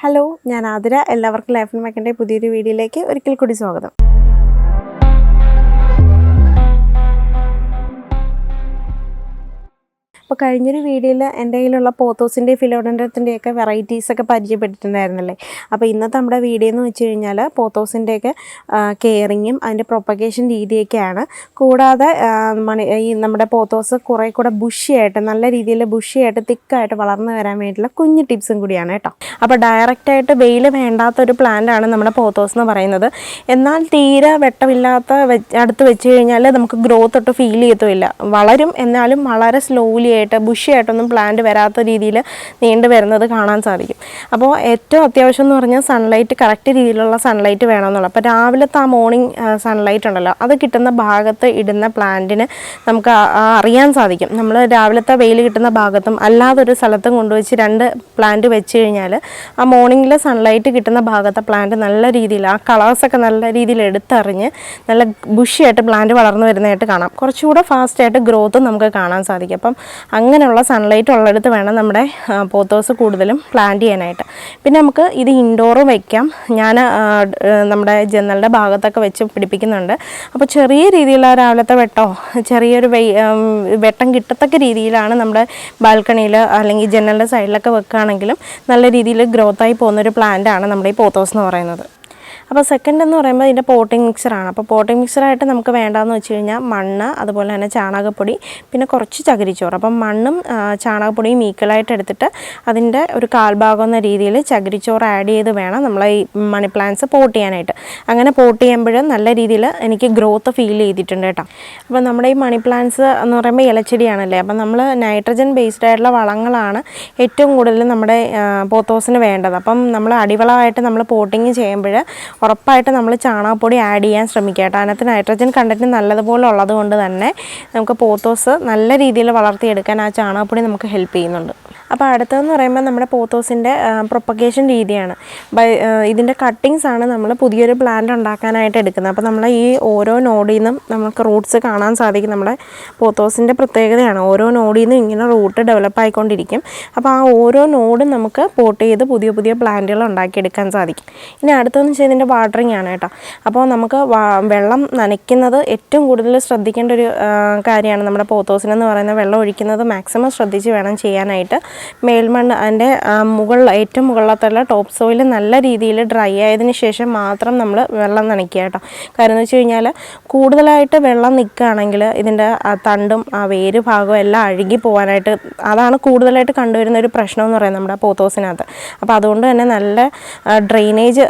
Hello, ഞാൻ ആതിര. എല്ലാവർക്കും life and മേക്കിൻ്റെ പുതിയൊരു വീഡിയോയിലേക്ക് ഒരിക്കൽ കൂടി സ്വാഗതം. അപ്പോൾ കഴിഞ്ഞൊരു വീഡിയോയിൽ എൻ്റെ കയ്യിലുള്ള പോത്തോസിൻ്റെ ഫിലോഡൻഡ്രത്തിൻ്റെയൊക്കെ വെറൈറ്റീസൊക്കെ പരിചയപ്പെട്ടിട്ടുണ്ടായിരുന്നല്ലേ. അപ്പോൾ ഇന്നത്തെ നമ്മുടെ വീഡിയോ എന്ന് വെച്ച് കഴിഞ്ഞാൽ പോത്തോസിൻ്റെയൊക്കെ കെയറിങ്ങും അതിൻ്റെ പ്രൊപ്പഗേഷൻ രീതിയൊക്കെയാണ്. കൂടാതെ ഈ നമ്മുടെ പോത്തോസ് കുറേ കൂടെ ബുഷിയായിട്ട് നല്ല രീതിയിൽ ബുഷിയായിട്ട് തിക്കായിട്ട് വളർന്നു വരാൻ വേണ്ടിയിട്ടുള്ള കുഞ്ഞു ടിപ്സും കൂടിയാണ് കേട്ടോ. അപ്പോൾ ഡയറക്റ്റായിട്ട് വെയിൽ വേണ്ടാത്തൊരു പ്ലാന്റാണ് നമ്മുടെ പോത്തോസ് എന്ന് പറയുന്നത്. എന്നാൽ തീരെ വെട്ടമില്ലാത്ത അടുത്ത് വെച്ച് കഴിഞ്ഞാൽ നമുക്ക് ഗ്രോത്ത് ഒട്ട് ഫീൽ ചെയ്യത്തുമില്ല. വളരും, എന്നാലും വളരെ സ്ലോലി ബുഷിയായിട്ടൊന്നും പ്ലാന്റ് വരാത്ത രീതിയിൽ നീണ്ടു വരുന്നത് കാണാൻ സാധിക്കും. അപ്പോൾ ഏറ്റവും അത്യാവശ്യം എന്ന് പറഞ്ഞാൽ സൺലൈറ്റ്, കറക്റ്റ് രീതിയിലുള്ള സൺലൈറ്റ് വേണമെന്നുള്ളത്. അപ്പോൾ രാവിലത്തെ ആ മോർണിംഗ് സൺലൈറ്റ് ഉണ്ടല്ലോ, അത് കിട്ടുന്ന ഭാഗത്ത് ഇടുന്ന പ്ലാന്റിന് നമുക്ക് അറിയാൻ സാധിക്കും. നമ്മൾ രാവിലത്തെ വെയിൽ കിട്ടുന്ന ഭാഗത്തും അല്ലാതൊരു സ്ഥലത്തും കൊണ്ടുവച്ച് രണ്ട് പ്ലാന്റ് വെച്ച് കഴിഞ്ഞാൽ ആ മോർണിംഗിൽ സൺലൈറ്റ് കിട്ടുന്ന ഭാഗത്തെ പ്ലാന്റ് നല്ല രീതിയിൽ ആ കളേഴ്സൊക്കെ നല്ല രീതിയിൽ എടുത്തറിഞ്ഞ് നല്ല ബുഷിയായിട്ട് പ്ലാന്റ് വളർന്നു വരുന്നതായിട്ട് കാണാം. കുറച്ചുകൂടെ ഫാസ്റ്റായിട്ട് ഗ്രോത്തും നമുക്ക് കാണാൻ സാധിക്കും. അപ്പം അങ്ങനെയുള്ള സൺലൈറ്റ് ഉള്ളിടത്ത് വേണം നമ്മുടെ പോത്തോസ് കൂടുതലും പ്ലാന്റ് ചെയ്യാനായിട്ട്. പിന്നെ നമുക്ക് ഇത് ഇൻഡോറും വയ്ക്കാം. ഞാൻ നമ്മുടെ ജനലിൻ്റെ ഭാഗത്തൊക്കെ വെച്ച് പിടിപ്പിക്കുന്നുണ്ട്. അപ്പോൾ ചെറിയ രീതിയിലുള്ള രാവിലത്തെ ചെറിയൊരു വെട്ടം കിട്ടത്തക്ക രീതിയിലാണ് നമ്മുടെ ബാൽക്കണിയിൽ അല്ലെങ്കിൽ ജനലിൻ്റെ സൈഡിലൊക്കെ വെക്കുകയാണെങ്കിലും നല്ല രീതിയിൽ ഗ്രോത്തായി പോകുന്നൊരു പ്ലാന്റാണ് നമ്മുടെ ഈ പോത്തോസ് എന്ന് പറയുന്നത്. അപ്പോൾ സെക്കൻഡ് എന്ന് പറയുമ്പോൾ ഇതിൻ്റെ പോട്ടിംഗ് മിക്സറാണ്. അപ്പോൾ പോട്ടിംഗ് മിക്സറായിട്ട് നമുക്ക് വേണ്ടതെന്ന് വെച്ച് കഴിഞ്ഞാൽ മണ്ണ്, അതുപോലെ തന്നെ ചാണകപ്പൊടി, പിന്നെ കുറച്ച് ചകിരിച്ചോറ്. അപ്പം മണ്ണും ചാണകപ്പൊടിയും ഈക്വലായിട്ട് എടുത്തിട്ട് അതിൻ്റെ ഒരു കാൽഭാഗം എന്ന രീതിയിൽ ചകിരിച്ചോറ് ആഡ് ചെയ്ത് വേണം നമ്മൾ ഈ മണി പ്ലാന്റ്സ് പോട്ട് ചെയ്യാനായിട്ട്. അങ്ങനെ പോട്ട് ചെയ്യുമ്പോൾ നല്ല രീതിയിൽ എനിക്ക് ഗ്രോത്ത് ഫീൽ ചെയ്തിട്ടുണ്ട് കേട്ടോ. അപ്പോൾ നമ്മുടെ ഈ മണി പ്ലാന്റ്സ് എന്ന് പറയുമ്പോൾ ഇലച്ചെടിയാണല്ലേ. അപ്പം നമ്മൾ നൈട്രജൻ ബേസ്ഡ് ആയിട്ടുള്ള വളങ്ങളാണ് ഏറ്റവും കൂടുതൽ നമ്മുടെ പോത്തോസിന് വേണ്ടത്. അപ്പം നമ്മൾ അടിവളമായിട്ട് നമ്മൾ പോട്ടിങ് ചെയ്യുമ്പോൾ ഉറപ്പായിട്ട് നമ്മൾ ചാണകപ്പൊടി ആഡ് ചെയ്യാൻ ശ്രമിക്കുക കേട്ടോ. അതിനകത്ത് നൈട്രജൻ കണ്ടൻറ്റ് നല്ലതുപോലെ ഉള്ളത് കൊണ്ട് തന്നെ നമുക്ക് പോത്തോസ് നല്ല രീതിയിൽ വളർത്തിയെടുക്കാൻ ആ ചാണകപ്പൊടി നമുക്ക് ഹെൽപ്പ് ചെയ്യുന്നുണ്ട്. അപ്പോൾ അടുത്തതെന്ന് പറയുമ്പോൾ നമ്മുടെ പോത്തോസിൻ്റെ പ്രൊപ്പഗേഷൻ രീതിയാണ്. ഇതിൻ്റെ കട്ടിങ്സ് ആണ് നമ്മൾ പുതിയൊരു പ്ലാന്റ് ഉണ്ടാക്കാനായിട്ട് എടുക്കുന്നത്. അപ്പോൾ നമ്മൾ ഈ ഓരോ നോഡിൽ നിന്നും നമുക്ക് റൂട്ട്സ് കാണാൻ സാധിക്കും. നമ്മുടെ പോത്തോസിൻ്റെ പ്രത്യേകതയാണ് ഓരോ നോഡിൽ നിന്നും ഇങ്ങനെ റൂട്ട് ഡെവലപ്പ് ആയിക്കൊണ്ടിരിക്കും. അപ്പോൾ ആ ഓരോ നോഡും നമുക്ക് പോട്ട് ചെയ്ത് പുതിയ പുതിയ പ്ലാന്റുകൾ ഉണ്ടാക്കിയെടുക്കാൻ സാധിക്കും. ഇനി അടുത്തതെന്ന് വെച്ചാൽ ഇതിൻ്റെ വാട്ടറിങ് ആണ് കേട്ടോ. അപ്പോൾ നമുക്ക് വെള്ളം നനയ്ക്കുന്നത് ഏറ്റവും കൂടുതൽ ശ്രദ്ധിക്കേണ്ട ഒരു കാര്യമാണ്. നമ്മുടെ പോത്തോസിനെന്ന് പറയുന്ന വെള്ളം ഒഴിക്കുന്നത് മാക്സിമം ശ്രദ്ധിച്ച് വേണം ചെയ്യാനായിട്ട്. മേൽമണ്ണ് അതിൻ്റെ ഏറ്റവും മുകളിലത്തുള്ള ടോപ്പ് സോയിൽ നല്ല രീതിയിൽ ഡ്രൈ ആയതിനു ശേഷം മാത്രം നമ്മൾ വെള്ളം നനയ്ക്കുക കേട്ടോ. കാരണം എന്ന് വെച്ച് കഴിഞ്ഞാൽ കൂടുതലായിട്ട് വെള്ളം നിൽക്കുകയാണെങ്കിൽ ഇതിൻ്റെ തണ്ടും ആ വേര് ഭാഗവും എല്ലാം അഴുകി പോകാനായിട്ട് അതാണ് കൂടുതലായിട്ട് കണ്ടുവരുന്ന ഒരു പ്രശ്നം എന്ന് പറയുന്നത് നമ്മുടെ പോത്തോസിനകത്ത്. അപ്പോൾ അതുകൊണ്ട് തന്നെ നല്ല ഡ്രെയിനേജ്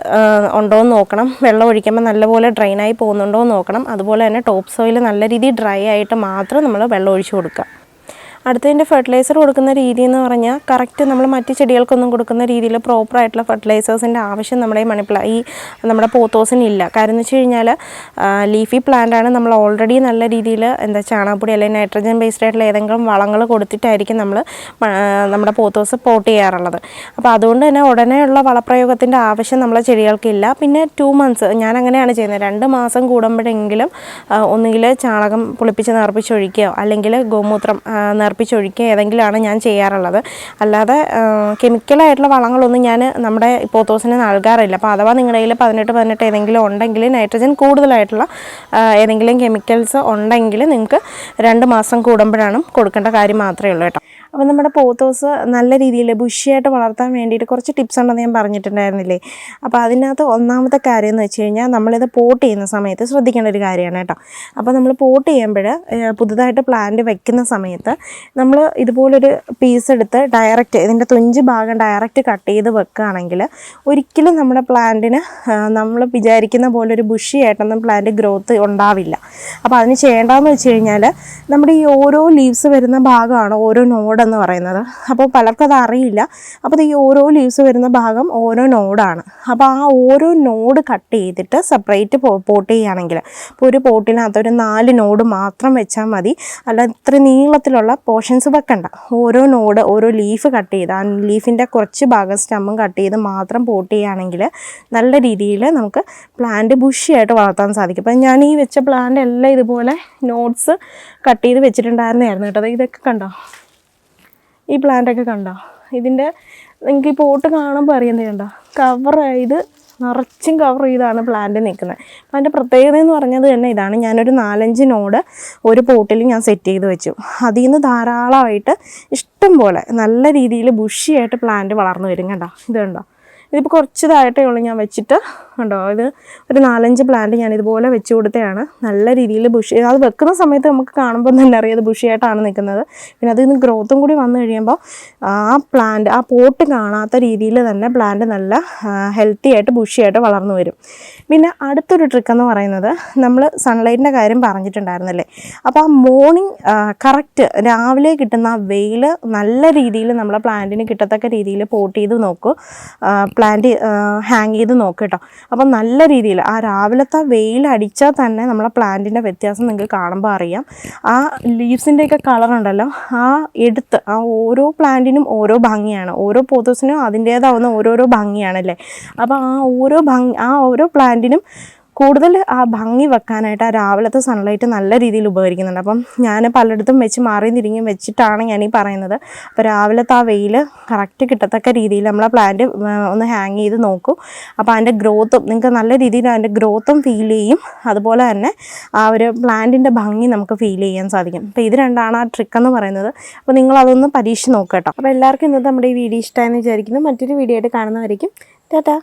ഉണ്ടോ എന്ന് നോക്കണം. വെള്ളം ഒഴിക്കുമ്പോൾ നല്ലപോലെ ഡ്രെയിനായി പോകുന്നുണ്ടോ എന്ന് നോക്കണം. അതുപോലെ തന്നെ ടോപ്പ് സോയിൽ നല്ല രീതിയിൽ ഡ്രൈ ആയിട്ട് മാത്രം നമ്മൾ വെള്ളം ഒഴിച്ച് കൊടുക്കുക. അടുത്തതിൻ്റെ ഫെർട്ടിലൈസർ കൊടുക്കുന്ന രീതി എന്ന് പറഞ്ഞാൽ കറക്റ്റ് നമ്മൾ മറ്റ് ചെടികൾക്കൊന്നും കൊടുക്കുന്ന രീതിയിൽ പ്രോപ്പറായിട്ടുള്ള ഫെർട്ടിലൈസേഴ്സിൻ്റെ ആവശ്യം നമ്മുടെ ഈ നമ്മുടെ പോത്തോസിനില്ല. കാരണം എന്ന് വെച്ച് കഴിഞ്ഞാൽ ലീഫി പ്ലാന്റാണ്. നമ്മൾ ഓൾറെഡി നല്ല രീതിയിൽ ചാണകപ്പൊടി അല്ലെങ്കിൽ നൈട്രജൻ ബേസ്ഡ് ആയിട്ടുള്ള ഏതെങ്കിലും വളങ്ങൾ കൊടുത്തിട്ടായിരിക്കും നമ്മൾ നമ്മുടെ പോത്തോസ് പോട്ട് ചെയ്യാറുള്ളത്. അപ്പോൾ അതുകൊണ്ട് തന്നെ ഉടനെയുള്ള വളപ്രയോഗത്തിൻ്റെ ആവശ്യം നമ്മളെ ചെടികൾക്കില്ല. പിന്നെ 2 months ഞാൻ അങ്ങനെയാണ് ചെയ്യുന്നത്. 2 മാസം കൂടുമ്പോഴെങ്കിലും ഒന്നുകിൽ ചാണകം പുളിപ്പിച്ച് നേർപ്പിച്ചൊഴിക്കുകയോ അല്ലെങ്കിൽ ഗോമൂത്രം നേർപ്പിച്ചൊഴിക്കുക ഏതെങ്കിലുമാണ് ഞാൻ ചെയ്യാറുള്ളത്. അല്ലാതെ കെമിക്കലായിട്ടുള്ള വളങ്ങളൊന്നും ഞാൻ നമ്മുടെ പോത്തോസിന് നൽകാറില്ല. അപ്പോൾ അഥവാ നിങ്ങളുടെ കയ്യിൽ 18 ഏതെങ്കിലും ഉണ്ടെങ്കിൽ നൈട്രജൻ കൂടുതലായിട്ടുള്ള ഏതെങ്കിലും കെമിക്കൽസ് ഉണ്ടെങ്കിൽ നിങ്ങൾക്ക് 2 മാസം കൂടുമ്പോഴാണ് കൊടുക്കേണ്ട കാര്യം മാത്രമേ ഉള്ളൂ കേട്ടോ. അപ്പോൾ നമ്മുടെ പോത്തോസ് നല്ല രീതിയിൽ ബുഷിയായിട്ട് വളർത്താൻ വേണ്ടിയിട്ട് കുറച്ച് ടിപ്സ് ഉണ്ടെന്ന് ഞാൻ പറഞ്ഞിട്ടുണ്ടായിരുന്നില്ലേ. അപ്പോൾ അതിനകത്ത് ഒന്നാമത്തെ കാര്യം എന്ന് വെച്ച് കഴിഞ്ഞാൽ നമ്മളിത് പോട്ട് ചെയ്യുന്ന സമയത്ത് ശ്രദ്ധിക്കേണ്ട ഒരു കാര്യമാണ് കേട്ടോ. അപ്പോൾ നമ്മൾ പോട്ട് ചെയ്യുമ്പോൾ പുതുതായിട്ട് പ്ലാന്റ് വെക്കുന്ന സമയത്ത് നമ്മൾ ഇതുപോലൊരു പീസ് എടുത്ത് ഡയറക്റ്റ് ഇതിൻ്റെ തുഞ്ച് ഭാഗം ഡയറക്റ്റ് കട്ട് ചെയ്ത് വെക്കുകയാണെങ്കിൽ ഒരിക്കലും നമ്മുടെ പ്ലാന്റിന് നമ്മൾ വിചാരിക്കുന്ന പോലെ ഒരു ബുഷിയായിട്ടൊന്നും പ്ലാന്റ് ഗ്രോത്ത് ഉണ്ടാവില്ല. അപ്പോൾ അതിന് ചെയ്യേണ്ടതെന്ന് വെച്ച് കഴിഞ്ഞാൽ നമ്മുടെ ഈ ഓരോ ലീവ്സ് വരുന്ന ഭാഗമാണ് ഓരോ നോഡ് എന്ന് പറയുന്നത്. അപ്പോൾ പലർക്കും അത് അറിയില്ല. അപ്പോൾ ഈ ഓരോ ലീവ്സ് വരുന്ന ഭാഗം ഓരോ നോഡാണ്. അപ്പോൾ ആ ഓരോ നോഡ് കട്ട് ചെയ്തിട്ട് സെപ്പറേറ്റ് പോട്ട് ചെയ്യുകയാണെങ്കിൽ ഇപ്പോൾ ഒരു പോട്ടിനകത്ത് ഒരു 4 നോഡ് മാത്രം വെച്ചാൽ മതി. അല്ല ഇത്ര നീളത്തിലുള്ള പോർഷൻസ് വെക്കണ്ട. ഓരോ നോഡ് ഓരോ ലീഫ് കട്ട് ചെയ്ത് ആ ലീഫിൻ്റെ കുറച്ച് ഭാഗം സ്റ്റമ്മും കട്ട് ചെയ്ത് മാത്രം പോട്ട് ചെയ്യുകയാണെങ്കിൽ നല്ല രീതിയിൽ നമുക്ക് പ്ലാന്റ് ബുഷിയായിട്ട് വളർത്താൻ സാധിക്കും. അപ്പം ഞാൻ ഈ വെച്ച പ്ലാന്റ് എല്ലാം ഇതുപോലെ നോട്ട്സ് കട്ട് ചെയ്ത് വെച്ചിട്ടുണ്ടായിരുന്നതായിരുന്നു കേട്ടോ. ഇതൊക്കെ കണ്ടോ, ഈ പ്ലാന്റൊക്കെ കണ്ടോ, ഇതിൻ്റെ നിങ്ങൾക്ക് ഈ പോട്ട് കാണുമ്പോൾ അറിയുന്നത് കണ്ടോ, കവർ ചെയ്ത് നിറച്ചും കവർ ചെയ്താണ് പ്ലാന്റ് നിൽക്കുന്നത്. അപ്പോൾ അതിൻ്റെ പ്രത്യേകത എന്ന് പറഞ്ഞത് തന്നെ ഇതാണ്. ഞാനൊരു 4-5 നോഡ് ഒരു പോട്ടിൽ ഞാൻ സെറ്റ് ചെയ്ത് വെച്ചു. അതിൽ നിന്ന് ധാരാളമായിട്ട് ഇഷ്ടം പോലെ നല്ല രീതിയിൽ ബുഷിയായിട്ട് പ്ലാന്റ് വളർന്നു വരും. കണ്ടോ, ഇത് കണ്ടോ, ഇതിപ്പോൾ കുറച്ചതായിട്ടേ ഉള്ളൂ ഞാൻ വെച്ചിട്ട്. കണ്ടോ, ഇത് ഒരു 4-5 പ്ലാന്റ് ഞാൻ ഇതുപോലെ വെച്ച് കൊടുത്തതാണ്. നല്ല രീതിയിൽ ബുഷി, അത് വെക്കുന്ന സമയത്ത് നമുക്ക് കാണുമ്പോൾ തന്നെ അറിയാം അത് ബുഷിയായിട്ടാണ് നിൽക്കുന്നത്. പിന്നെ അതിൽ നിന്ന് ഗ്രോത്തും കൂടി വന്നു കഴിയുമ്പോൾ ആ പ്ലാന്റ്, ആ പോട്ട് കാണാത്ത രീതിയിൽ തന്നെ പ്ലാന്റ് നല്ല ഹെൽത്തി ആയിട്ട് ബുഷിയായിട്ട് വളർന്നു വരും. പിന്നെ അടുത്തൊരു ട്രിക്കെന്ന് പറയുന്നത്, നമ്മൾ സൺലൈറ്റിൻ്റെ കാര്യം പറഞ്ഞിട്ടുണ്ടായിരുന്നല്ലേ, അപ്പോൾ ആ മോർണിംഗ് കറക്റ്റ് രാവിലെ കിട്ടുന്ന ആ വെയിൽ നല്ല രീതിയിൽ നമ്മളെ പ്ലാന്റിന് കിട്ടത്തക്ക രീതിയിൽ പോട്ട് ചെയ്ത് നോക്കൂ, പ്ലാന്റ് ഹാങ് ചെയ്ത് നോക്കുക കേട്ടോ. അപ്പം നല്ല രീതിയിൽ ആ രാവിലത്തെ വെയിൽ അടിച്ചാൽ തന്നെ നമ്മളെ പ്ലാന്റിൻ്റെ വ്യത്യാസം നിങ്ങൾക്ക് കാണുമ്പോൾ അറിയാം. ആ ലീവ്സിൻ്റെയൊക്കെ കളറുണ്ടല്ലോ, ആ എടുത്ത് ആ ഓരോ പ്ലാന്റിനും ഓരോ ഭംഗിയാണ്, ഓരോ പോത്തോസിനും അതിൻ്റേതാവുന്ന ഓരോരോ ഭംഗിയാണല്ലേ. അപ്പോൾ ആ ഓരോ പ്ലാന്റിനും കൂടുതൽ ആ ഭംഗി വെക്കാനായിട്ട് ആ രാവിലത്തെ സൺലൈറ്റ് നല്ല രീതിയിൽ ഉപകരിക്കുന്നുണ്ട്. അപ്പം ഞാൻ പലയിടത്തും വെച്ച് മാറിയും തിരിഞ്ഞും വെച്ചിട്ടാണ് ഞാനീ പറയുന്നത്. അപ്പോൾ രാവിലത്തെ ആ വെയിൽ കറക്റ്റ് കിട്ടത്തക്ക രീതിയിൽ നമ്മളെ പ്ലാന്റ് ഒന്ന് ഹാങ് ചെയ്ത് നോക്കൂ. അപ്പോൾ അതിൻ്റെ ഗ്രോത്തും നിങ്ങൾക്ക് നല്ല രീതിയിൽ അതിൻ്റെ ഗ്രോത്തും ഫീൽ ചെയ്യും, അതുപോലെ തന്നെ ആ ഒരു പ്ലാന്റിൻ്റെ ഭംഗി നമുക്ക് ഫീൽ ചെയ്യാൻ സാധിക്കും. അപ്പോൾ ഇത് രണ്ടാണ് ആ ട്രിക്കെന്ന് പറയുന്നത്. അപ്പോൾ നിങ്ങളതൊന്ന് പരീക്ഷിച്ച് നോക്കുക കേട്ടോ. അപ്പോൾ എല്ലാവർക്കും ഇന്നത്തെ നമ്മുടെ ഈ വീഡിയോ ഇഷ്ടമായെന്ന് വിചാരിക്കുന്നു. മറ്റൊരു വീഡിയോ ആയിട്ട് കാണുന്നവരേക്കും ടാറ്റാ.